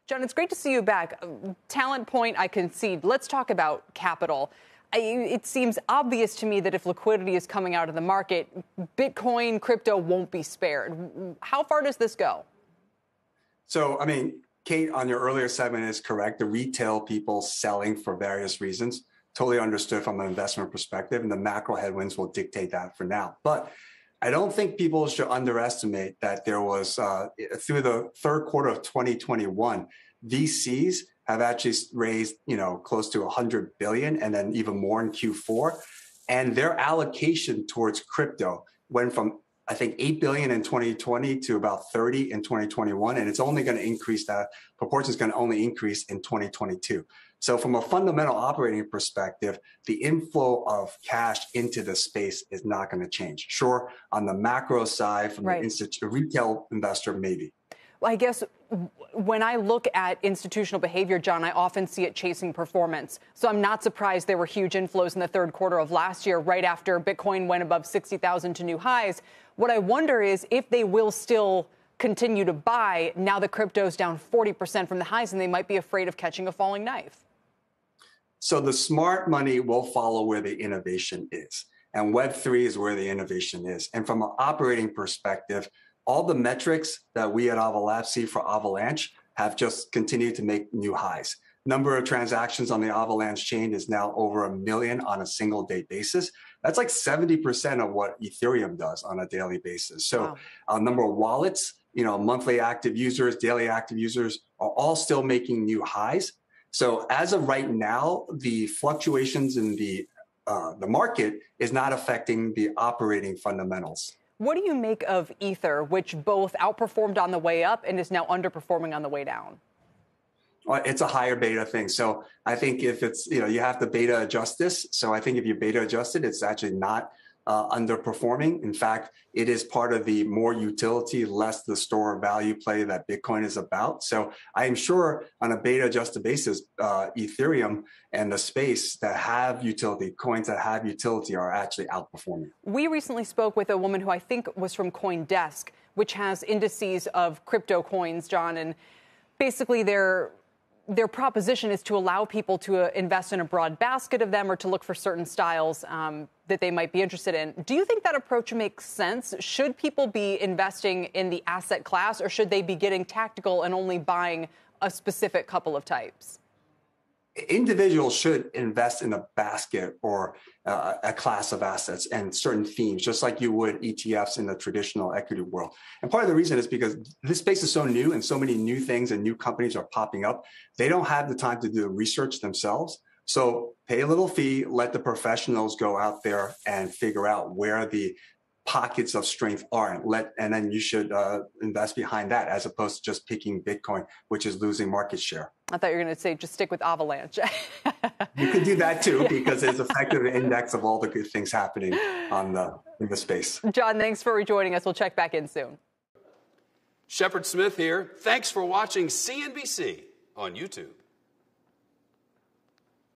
John, it's great to see you back. Talent point, I concede. Let's talk about capital. It seems obvious to me that if liquidity is coming out of the market, Bitcoin, crypto won't be spared. How far does this go? So, I mean, Kate, on your earlier segment is correct. The retail people selling for various reasons, totally understood from an investment perspective, and the macro headwinds will dictate that for now. But I don't think people should underestimate that there was, through the third quarter of 2021, VCs have actually raised, close to 100 billion and then even more in Q4. And their allocation towards crypto went from, I think, 8 billion in 2020 to about 30 in 2021. And it's only going to increase, that proportion is going to only increase in 2022. So from a fundamental operating perspective, the inflow of cash into the space is not going to change. Sure, on the macro side, from the retail investor, maybe. Well, I guess when I look at institutional behavior, John, I often see it chasing performance. So I'm not surprised there were huge inflows in the third quarter of last year, right after Bitcoin went above 60,000 to new highs. What I wonder is if they will still continue to buy now that crypto's down 40% from the highs and they might be afraid of catching a falling knife. So the smart money will follow where the innovation is. And Web3 is where the innovation is. And from an operating perspective, all the metrics that we at Ava Labs see for Avalanche have just continued to make new highs. Number of transactions on the Avalanche chain is now over 1 million on a single day basis. That's like 70% of what Ethereum does on a daily basis. So number of wallets, monthly active users, daily active users are all still making new highs. So as of right now, the fluctuations in the market is not affecting the operating fundamentals. What do you make of Ether, which both outperformed on the way up and is now underperforming on the way down? Well, it's a higher beta thing. So I think if it's, you have to beta adjust this. So I think if you beta adjust it, it's actually not underperforming. In fact, it is part of the more utility, less the store of value play that Bitcoin is about. So I am sure on a beta adjusted basis, Ethereum and the space that have utility, coins that have utility are actually outperforming. We recently spoke with a woman who I think was from CoinDesk, which has indices of crypto coins, John, and basically their proposition is to allow people to invest in a broad basket of them or to look for certain styles that they might be interested in. Do you think that approach makes sense? Should people be investing in the asset class, or should they be getting tactical and only buying a specific couple of types? Individuals should invest in a basket or a class of assets and certain themes, just like you would ETFs in the traditional equity world. And part of the reason is because this space is so new and so many new things and new companies are popping up. They don't have the time to do the research themselves. So pay a little fee, let the professionals go out there and figure out where the pockets of strength are, and then you should invest behind that as opposed to just picking Bitcoin, which is losing market share. I thought you were going to say just stick with Avalanche. You can do that too, because it's effective index of all the good things happening in the space. John, thanks for rejoining us. We'll check back in soon. Shepard Smith here. Thanks for watching CNBC on YouTube.